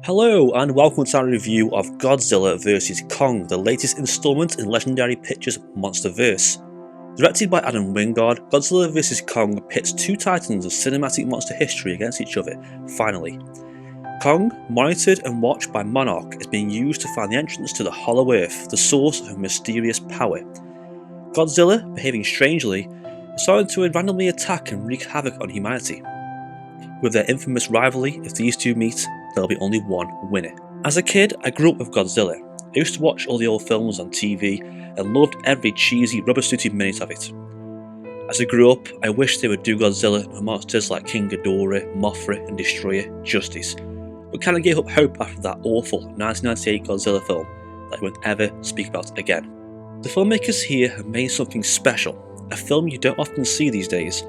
Hello and welcome to our review of Godzilla vs Kong, the latest instalment in Legendary Pictures' Monsterverse. Directed by Adam Wingard, Godzilla vs Kong pits two titans of cinematic monster history against each other, finally. Kong, monitored and watched by Monarch, is being used to find the entrance to the Hollow Earth, the source of mysterious power. Godzilla, behaving strangely, is starting to randomly attack and wreak havoc on humanity. With their infamous rivalry, if these two meet, there'll be only one winner. As a kid, I grew up with Godzilla. I used to watch all the old films on TV and loved every cheesy, rubber-suited minute of it. As I grew up, I wished they would do Godzilla and monsters like King Ghidorah, Mothra and Destroyer justice, but kind of gave up hope after that awful 1998 Godzilla film that I won't ever speak about again. The filmmakers here have made something special, a film you don't often see these days.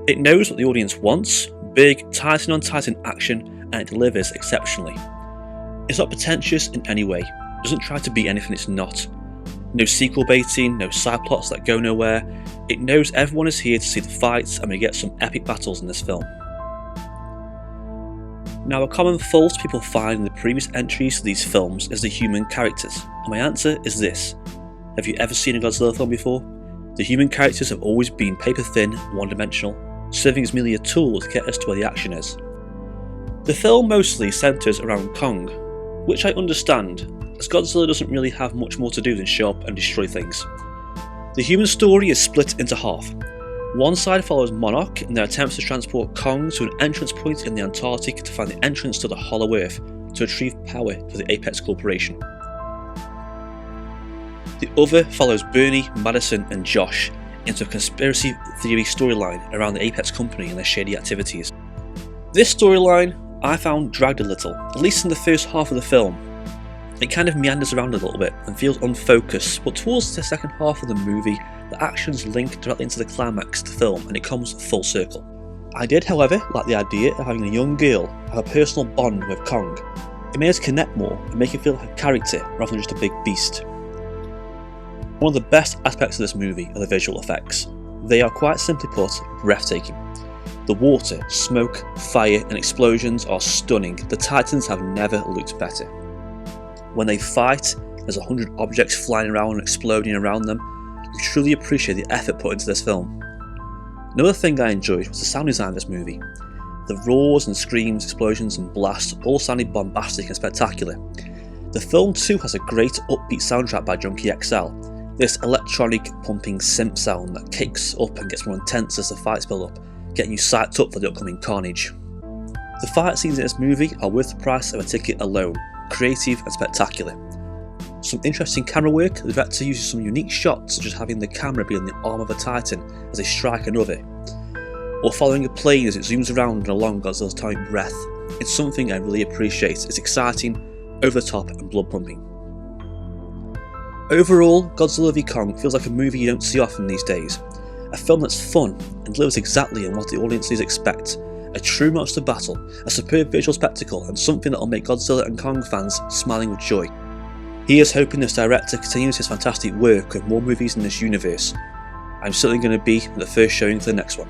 It knows what the audience wants, big, titan-on-titan action, and it delivers exceptionally. It's not pretentious in any way, it doesn't try to be anything it's not. No sequel baiting, no side plots that go nowhere. It knows everyone is here to see the fights and we get some epic battles in this film. Now, a common fault people find in the previous entries to these films is the human characters, and my answer is this. Have you ever seen a Godzilla film before? The human characters have always been paper thin, one-dimensional, serving as merely a tool to get us to where the action is. The film mostly centres around Kong, which I understand, as Godzilla doesn't really have much more to do than show up and destroy things. The human story is split into half. One side follows Monarch in their attempts to transport Kong to an entrance point in the Antarctic to find the entrance to the Hollow Earth to retrieve power for the Apex Corporation. The other follows Bernie, Madison and Josh into a conspiracy theory storyline around the Apex Company and their shady activities. This storyline I found dragged a little, at least in the first half of the film. It kind of meanders around a little bit and feels unfocused, but towards the second half of the movie, the actions link directly into the climax of the film and it comes full circle. I did, however, like the idea of having a young girl have a personal bond with Kong. It made us connect more and make it feel like a character rather than just a big beast. One of the best aspects of this movie are the visual effects. They are, quite simply put, breathtaking. The water, smoke, fire and explosions are stunning. The Titans have never looked better. When they fight, there's 100 objects flying around and exploding around them. You truly appreciate the effort put into this film. Another thing I enjoyed was the sound design of this movie. The roars and screams, explosions and blasts all sounded bombastic and spectacular. The film too has a great upbeat soundtrack by Junkie XL. This electronic pumping synth sound that kicks up and gets more intense as the fights build up, getting you psyched up for the upcoming carnage. The fight scenes in this movie are worth the price of a ticket alone, creative and spectacular. Some interesting camera work, the director uses some unique shots such as having the camera be on the arm of a titan as they strike another, or following a plane as it zooms around and along Godzilla's tiny breath. It's something I really appreciate, it's exciting, over the top and blood pumping. Overall, Godzilla v Kong feels like a movie you don't see often these days. A film that's fun and delivers exactly on what the audiences expect. A true monster battle, a superb visual spectacle and something that will make Godzilla and Kong fans smiling with joy. Here's hoping this director continues his fantastic work with more movies in this universe. I'm certainly going to be at the first showing for the next one.